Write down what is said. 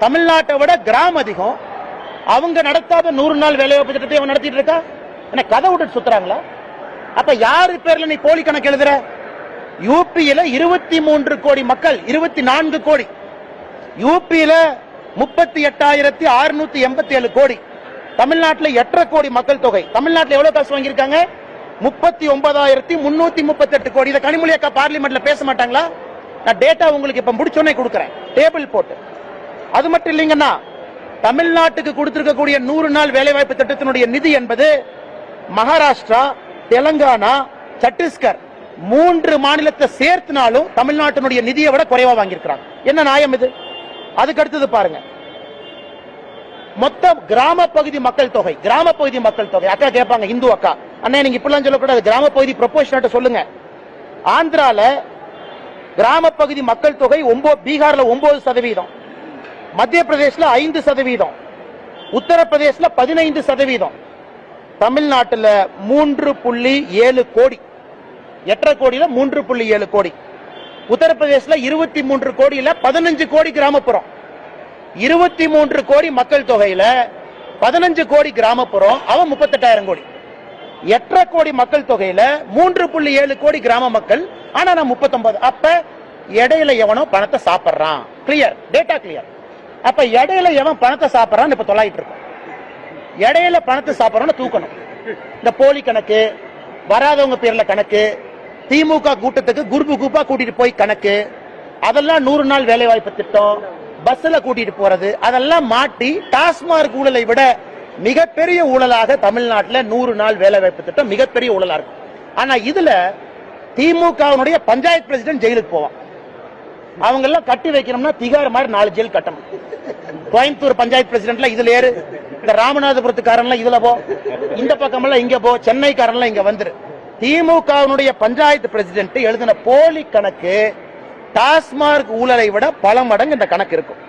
தமிழ்நாட்டை விட கிராமம் அதிகம். அவங்க நடத்தாத 100 நாள் வேலைவாய்ப்பு திட்டத்தை அவன் நடத்திட்டு இருக்கா. என்ன கதை விட்டு சுத்துறாங்களா? அப்ப யாரு பேர்ல நீ போலி கணக்கு எழுதுற? யூபியில 23 கோடி மக்கள், 24 கோடி. யூபியில 38,687 கோடி. தமிழ்நாட்டில் 8.5 கோடி மக்கள் தொகை. தமிழ்நாட்டில் எவ்வளவு காசு வாங்கியிருக்காங்க? 39,338 கோடி. இதை கனிமொழி அக்கா பார்லிமெண்ட்ல பேச மாட்டாங்களா? நான் டேட்டா உங்களுக்கு இப்ப முடிச்சோன்னே கொடுக்கிறேன், டேபிள் போட்டு. அது மட்டும் இல்லைங்கன்னா, தமிழ்நாட்டுக்கு கொடுத்திருக்கக்கூடிய 100 நாள் வேலைவாய்ப்பு திட்டத்தினுடைய நிதி என்பது மகாராஷ்டிரா, தெலங்கானா, சத்தீஸ்கர் 3 மாநிலத்தை சேர்த்துனாலும் தமிழ்நாட்டினுடைய நிதியை விட குறைவா வாங்கியிருக்கிறாங்க. என்ன நியாயம் இது? அதுக்கு அடுத்தது பாருங்க, மொத்த கிராம பகுதி மக்கள் தொகை. கிராம பகுதி மக்கள் தொகை அக்கா கேட்பாங்க, இந்து அக்கா, அண்ணா நீங்க இப்படிலாம் சொல்லக்கூடாது, கிராம பகுதி ப்ரொபோர்ஷனேட் சொல்லுங்க. ஆந்திரால கிராம பகுதி மக்கள் தொகை பீகார்ல 9%, மத்திய பிரதேசல 5%, உத்தரப்பிரதேசல 15%, தமிழ்நாட்டில் 3.7 கோடி. 8.5 கோடியில 3.7 கோடி. உத்தரப்பிரதேசல 23 கோடியில 15 கோடி கிராமப்புறம். 23 கோடி மக்கள் தொகையில 15 கோடி கிராமப்புறம், அவன் 38,000 கோடி. 8.5 கோடி மக்கள் தொகையில 3.7 கோடி கிராம மக்கள், ஆனா நான் 39. அப்ப இடையில எவனோ பணத்தை சாப்பிடுறான். Clear, data clear. அப்ப இடையில எவன் பணத்தை சாப்பிடுறான் இப்ப தொலைட்டு இருக்கும். இடையில பணத்தை சாப்பிடறோம்னு தூக்கணும். இந்த போலி கணக்கு, வராதவங்க பேர்ல கணக்கு, திமுக கூட்டத்துக்கு குரூப் குரூப்பா கூட்டிட்டு போய் கணக்கு, அதெல்லாம் 100 நாள் வேலை வாய்ப்பு திட்டம், பஸ்ல கூட்டிட்டு போறது, அதெல்லாம் மாட்டி டாஸ்மார்க் ஊழலை விட மிகப்பெரிய ஊழலாக தமிழ்நாட்டில் 100 நாள் வேலை வாய்ப்பு திட்டம் மிகப்பெரிய ஊழலா இருக்கும். ஆனா இதுல திமுகவுடைய பஞ்சாயத்து பிரசிடென்ட் ஜெயிலுக்கு போவான். அவங்க எல்லாம் கட்டி வைக்கணும்னா திகார் மாதிரி 4 ஜெயில் கட்டணும். கோயம்புத்தூர் பஞ்சாயத்து பிரசிடென்ட்ல இதுல ஏறு, இந்த ராமநாதபுரத்துக்காரன்லாம் இதுல போ, இந்த பக்கமெல்லாம் இங்க போ, சென்னைக்காரன்லாம் இங்க வந்துரு. திமுகவுடைய பஞ்சாயத்து பிரசிடென்ட் எழுதின போலி கணக்கு டாஸ்மார்க் ஊழலை விட பல மடங்கு இந்த கணக்கு இருக்கும்.